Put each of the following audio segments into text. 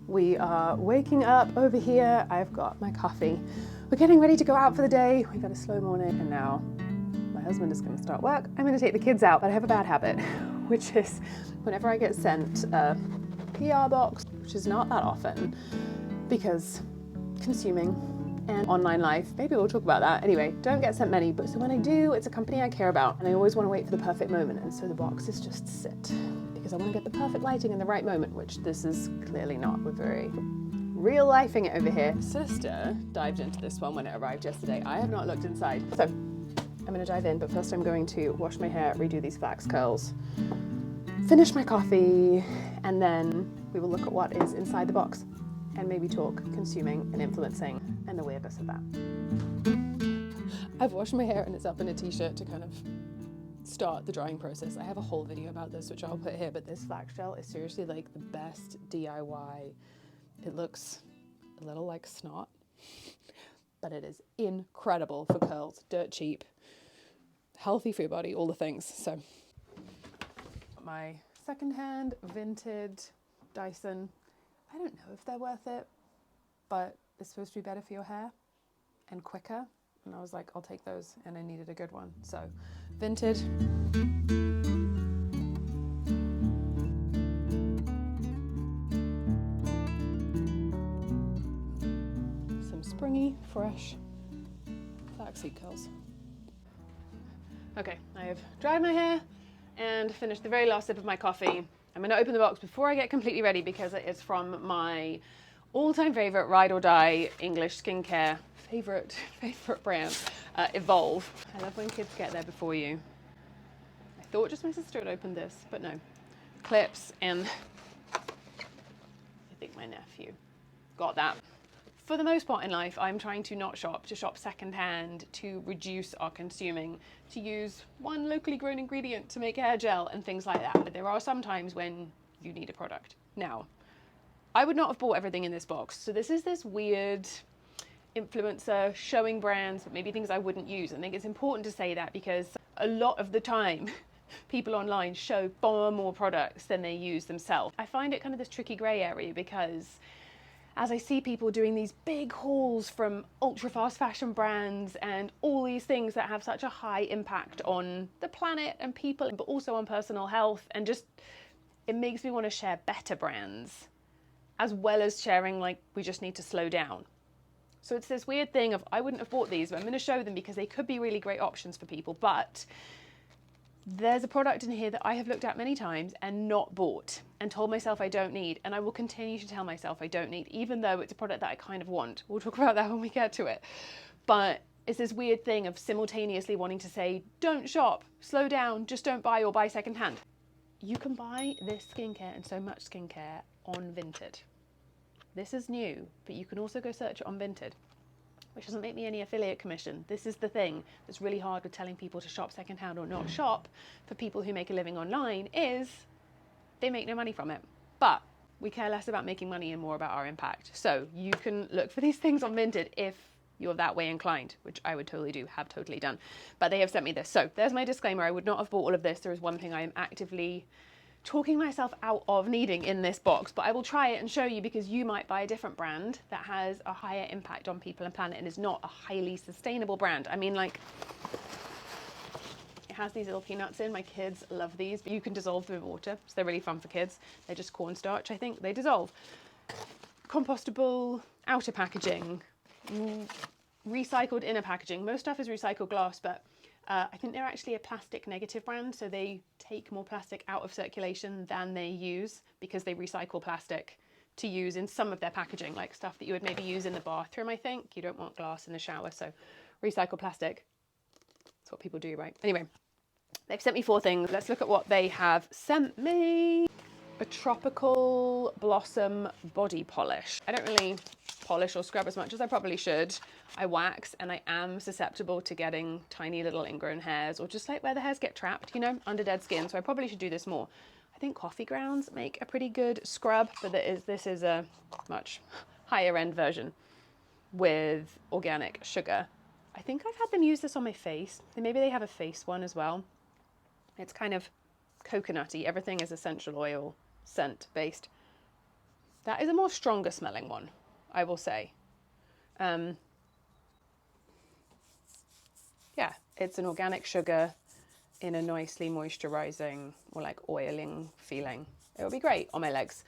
We are waking up over here. I've got my coffee. We're getting ready to go out for the day. We've had a slow morning and now my husband is going to start work. I'm going to take the kids out, but I have a bad habit, which is whenever I get sent a PR box, which is not that often because consuming and online life, maybe we'll talk about that. Anyway, don't get sent many, but so when I do, it's a company I care about and I always want to wait for the perfect moment. And so the boxes just sit because I want to get the perfect lighting in the right moment, which this is clearly not. We're very real lifing it over here. Sister dived into this one when it arrived yesterday. I have not looked inside. So I'm going to dive in, but first I'm going to wash my hair, redo these flax curls, finish my coffee, and then we will look at what is inside the box and maybe talk consuming and influencing and the weirdness of that. I've washed my hair and it's up in a t-shirt to kind of start the drying process. I have a whole video about this, which I'll put here, but this flax gel is seriously like the best DIY. It looks a little like snot, but it is incredible for curls, dirt cheap, healthy for your body, all the things. So my secondhand vintage Dyson, I don't know if they're worth it, but it's supposed to be better for your hair and quicker. And I was like, I'll take those, and I needed a good one. So vintage. Some springy, fresh flaxseed curls. Okay, I have dried my hair and finished the very last sip of my coffee. I'm going to open the box before I get completely ready because it's from my all-time favorite ride or die English skincare favorite brand, Evolve. I love when kids get there before you. I thought just my sister had opened this, but no. Clips and I think my nephew got that. For the most part in life, I'm trying to not shop, to shop secondhand, to reduce our consuming, to use one locally grown ingredient to make hair gel and things like that. But there are some times when you need a product. Now, I would not have bought everything in this box. So this is this weird influencer showing brands, but maybe things I wouldn't use. I think it's important to say that because a lot of the time, people online show far more products than they use themselves. I find it kind of this tricky grey area because as I see people doing these big hauls from ultra fast fashion brands and all these things that have such a high impact on the planet and people, but also on personal health, and just, it makes me want to share better brands as well as sharing like we just need to slow down. So it's this weird thing of I wouldn't have bought these, but I'm going to show them because they could be really great options for people. But there's a product in here that I have looked at many times and not bought and told myself I don't need, and I will continue to tell myself I don't need, even though it's a product that I kind of want. We'll talk about that when we get to it. But it's this weird thing of simultaneously wanting to say, don't shop, slow down, just don't buy or buy secondhand. You can buy this skincare and so much skincare on Vinted. This is new, but you can also go search it on Vinted, which doesn't make me any affiliate commission. This is the thing that's really hard with telling people to shop secondhand or not shop for people who make a living online is they make no money from it. But we care less about making money and more about our impact. So you can look for these things on Vinted if you're that way inclined, which I would totally do, have totally done. But they have sent me this. So there's my disclaimer. I would not have bought all of this. There is one thing I am actively talking myself out of needing in this box, but I will try it and show you because you might buy a different brand that has a higher impact on people and planet and is not a highly sustainable brand. I mean, like, it has these little peanuts in. My kids love these, but you can dissolve them in water, so they're really fun for kids. They're just cornstarch, I think. They dissolve. Compostable outer packaging, recycled inner packaging. Most stuff is recycled glass, but I think they're actually a plastic negative brand, so they take more plastic out of circulation than they use because they recycle plastic to use in some of their packaging, like stuff that you would maybe use in the bathroom, I think. You don't want glass in the shower, so recycle plastic. That's what people do, right? Anyway, they've sent me 4 things. Let's look at what they have sent me. A tropical blossom body polish. I don't really polish or scrub as much as I probably should. I wax and I am susceptible to getting tiny little ingrown hairs or just like where the hairs get trapped, you know, under dead skin. So I probably should do this more. I think coffee grounds make a pretty good scrub, but this is a much higher end version with organic sugar. I think I've had them use this on my face. Maybe they have a face one as well. It's kind of coconutty. Everything is essential oil scent based. That is a more stronger smelling one, I will say. Yeah, it's an organic sugar in a nicely moisturizing or like oiling feeling. It would be great on my legs.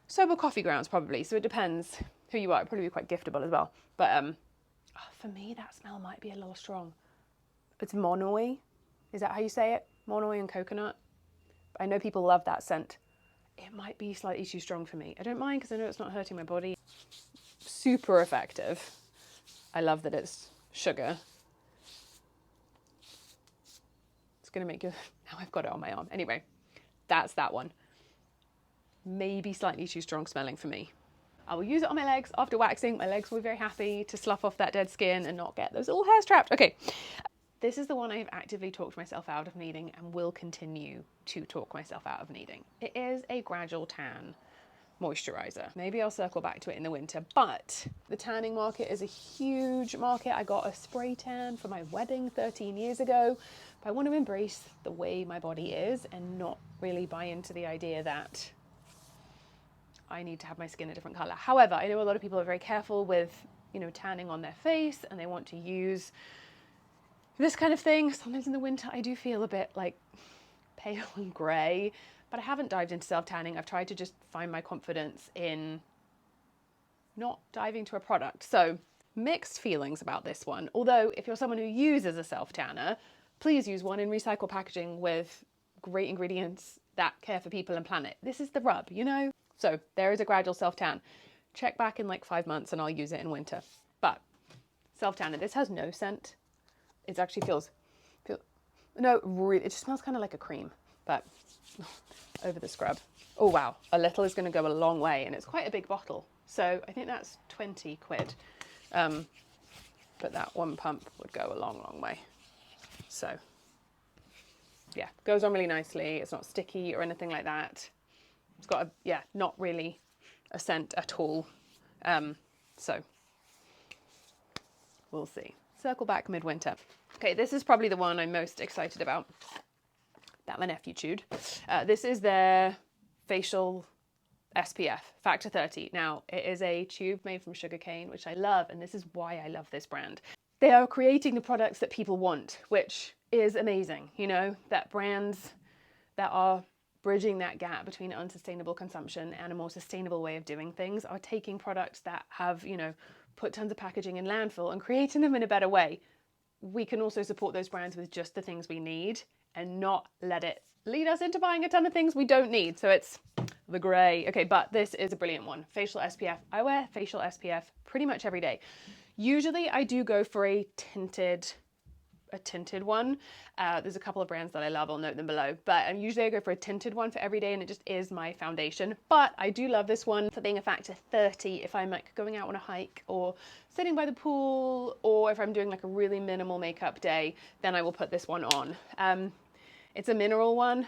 So will coffee grounds probably, so it depends who you are. It'd probably be quite giftable as well. But for me, that smell might be a little strong. It's Monoi. Is that how you say it? Monoi and coconut. I know people love that scent. It might be slightly too strong for me. I don't mind because I know it's not hurting my body. Super effective. I love that it's sugar. It's going to make you... Now I've got it on my arm. Anyway, that's that one. Maybe slightly too strong smelling for me. I will use it on my legs after waxing. My legs will be very happy to slough off that dead skin and not get those little hairs trapped. Okay, this is the one I have actively talked myself out of needing and will continue to talk myself out of needing. It is a gradual tan moisturizer. Maybe I'll circle back to it in the winter, but the tanning market is a huge market. I got a spray tan for my wedding 13 years ago. But I want to embrace the way my body is and not really buy into the idea that I need to have my skin a different color. However, I know a lot of people are very careful with, you know, tanning on their face and they want to use this kind of thing. Sometimes in the winter I do feel a bit like pale and grey, but I haven't dived into self-tanning. I've tried to just find my confidence in not diving to a product. So mixed feelings about this one. Although if you're someone who uses a self-tanner, please use one in recycled packaging with great ingredients that care for people and planet. This is the rub, you know? So there is a gradual self-tan. Check back in like 5 months and I'll use it in winter. But self-tanner, this has no scent. It actually it just smells kind of like a cream, but over the scrub. Oh wow, a little is going to go a long way, and it's quite a big bottle. So I think that's 20 quid. But that one pump would go a long, long way. So yeah, goes on really nicely. It's not sticky or anything like that. It's got not really a scent at all. So we'll see. Circle back midwinter. Okay, this is probably the one I'm most excited about that my nephew chewed. This is their facial SPF, Factor 30. Now, it is a tube made from sugarcane, which I love, and this is why I love this brand. They are creating the products that people want, which is amazing, you know, that brands that are bridging that gap between unsustainable consumption and a more sustainable way of doing things are taking products that have, you know, put tons of packaging in landfill and creating them in a better way. We can also support those brands with just the things we need and not let it lead us into buying a ton of things we don't need. So it's the grey. Okay, but this is a brilliant one. Facial SPF. I wear facial SPF pretty much every day. Usually I do go for a tinted one. There's a couple of brands that I love, I'll note them below, but usually I go for a tinted one for every day and it just is my foundation. But I do love this one for being a factor 30 if I'm like going out on a hike or sitting by the pool, or if I'm doing like a really minimal makeup day, then I will put this one on. It's a mineral one,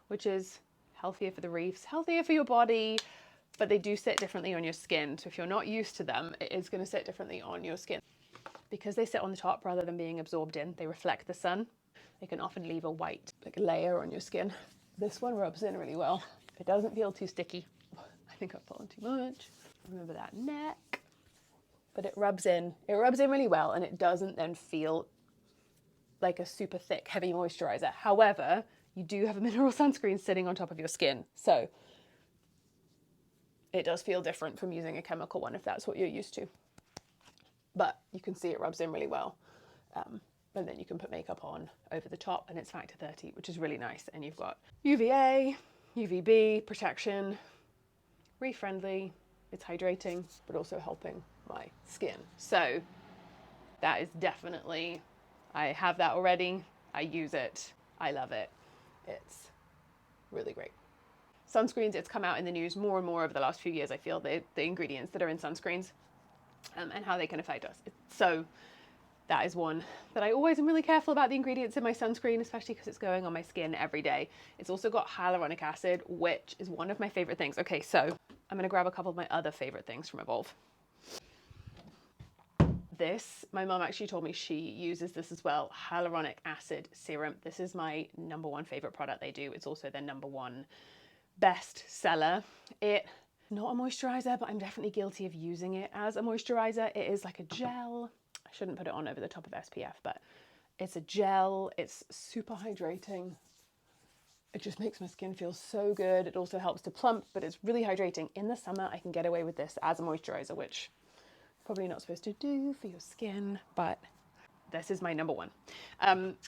which is healthier for the reefs, healthier for your body, but they do sit differently on your skin. So if you're not used to them, it is going to sit differently on your skin. Because they sit on the top rather than being absorbed in, they reflect the sun. They can often leave a white layer on your skin. This one rubs in really well. It doesn't feel too sticky. I think I've put on too much. Remember that neck. But it rubs in really well, and it doesn't then feel like a super thick, heavy moisturizer. However, you do have a mineral sunscreen sitting on top of your skin. So it does feel different from using a chemical one if that's what you're used to. But you can see it rubs in really well. And then you can put makeup on over the top, and it's Factor 30, which is really nice. And you've got UVA, UVB, protection, reef friendly, it's hydrating, but also helping my skin. So that is definitely, I have that already. I use it. I love it. It's really great. Sunscreens, it's come out in the news more and more over the last few years, I feel, the ingredients that are in sunscreens and how they can affect us. So that is one that I always am really careful about the ingredients in my sunscreen, especially because it's going on my skin every day. It's also got hyaluronic acid, which is one of my favorite things. Okay, so I'm going to grab a couple of my other favorite things from Evolve. This, my mum actually told me she uses this as well, hyaluronic acid serum. This is my #1 favorite product they do. It's also their #1 best seller. It not a moisturizer, but I'm definitely guilty of using it as a moisturizer. It is like a gel. I shouldn't put it on over the top of SPF, but it's a gel. It's super hydrating. It just makes my skin feel so good. It also helps to plump, but it's really hydrating. In the summer, I can get away with this as a moisturizer, which probably not supposed to do for your skin, but this is my number one.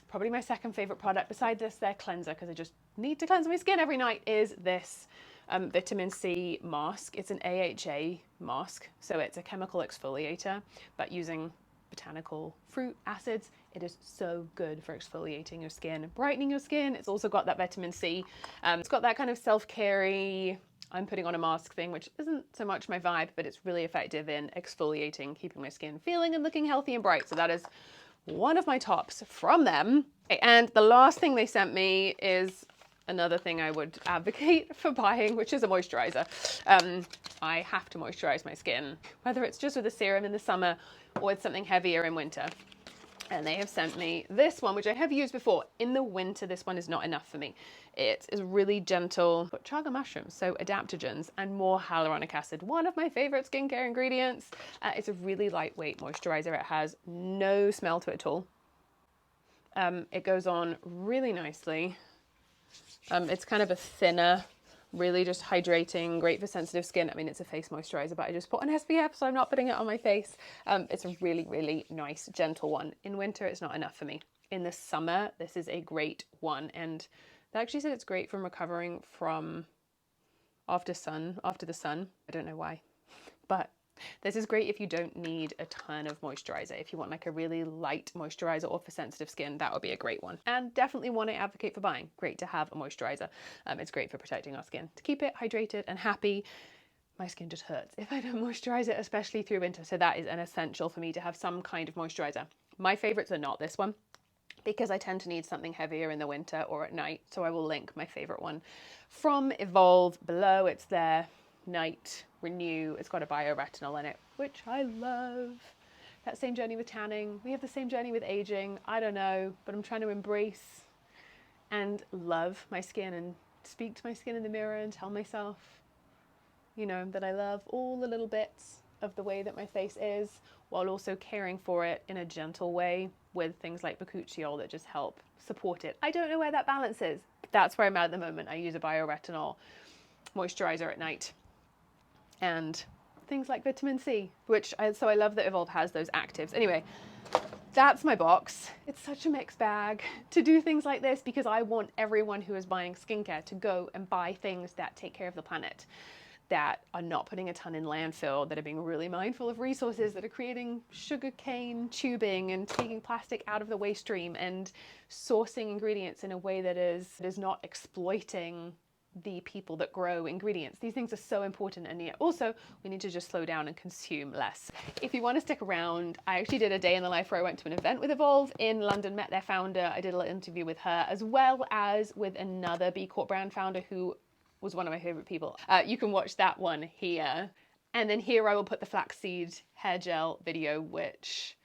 Probably my second favorite product beside this, their cleanser, because I just need to cleanse my skin every night, is this vitamin C mask. It's an AHA mask, so it's a chemical exfoliator, but using botanical fruit acids. It is so good for exfoliating your skin, brightening your skin. It's also got that vitamin C. It's got that kind of self-care-y, I'm putting on a mask thing, which isn't so much my vibe, but it's really effective in exfoliating, keeping my skin feeling and looking healthy and bright. So that is one of my tops from them. And the last thing they sent me is another thing I would advocate for buying, which is a moisturizer. I have to moisturize my skin, whether it's just with a serum in the summer or with something heavier in winter. And they have sent me this one, which I have used before. In the winter, this one is not enough for me. It is really gentle, but chaga mushrooms, so adaptogens, and more hyaluronic acid. One of my favorite skincare ingredients. It's a really lightweight moisturizer. It has no smell to it at all. It goes on really nicely. It's kind of a thinner, really just hydrating, great for sensitive skin. I mean, it's a face moisturizer, but I just put on SPF, so I'm not putting it on my face. It's a really, really nice, gentle one. In winter, it's not enough for me. In the summer, this is a great one. And they actually said it's great from recovering from after the sun. I don't know why, but this is great if you don't need a ton of moisturizer. If you want like a really light moisturizer or for sensitive skin, that would be a great one. And definitely one I advocate for buying. Great to have a moisturizer. It's great for protecting our skin, to keep it hydrated and happy. My skin just hurts if I don't moisturize it, especially through winter. So that is an essential for me to have some kind of moisturizer. My favorites are not this one, because I tend to need something heavier in the winter or at night. So I will link my favorite one from Evolve below. It's their Night Renew. It's got a bioretinol in it, which I love. That same journey with tanning. We have the same journey with aging. I don't know, but I'm trying to embrace and love my skin and speak to my skin in the mirror and tell myself, you know, that I love all the little bits of the way that my face is, while also caring for it in a gentle way with things like bakuchiol that just help support it. I don't know where that balance is, but that's where I'm at the moment. I use a bioretinol moisturizer at night. And things like vitamin C, so I love that Evolve has those actives. Anyway, that's my box. It's such a mixed bag to do things like this, because I want everyone who is buying skincare to go and buy things that take care of the planet, that are not putting a ton in landfill, that are being really mindful of resources, that are creating sugarcane tubing and taking plastic out of the waste stream and sourcing ingredients in a way that is not exploiting the people that grow ingredients. These things are so important, and yet also we need to just slow down and consume less. If you want to stick around, I actually did a day in the life where I went to an event with Evolve in London, met their founder. I did a little interview with her, as well as with another B Corp brand founder who was one of my favorite people. You can watch that one here. And then here I will put the flaxseed hair gel video, which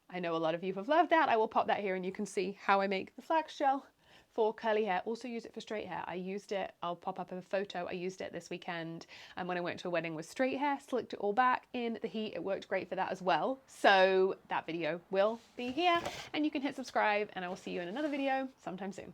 I know a lot of you have loved that. I will pop that here and you can see how I make the flax gel for curly hair. Also use it for straight hair. I used it, I'll pop up a photo. I used it this weekend, and when I went to a wedding with straight hair, slicked it all back in the heat. It worked great for that as well. So that video will be here, and you can hit subscribe, and I will see you in another video sometime soon.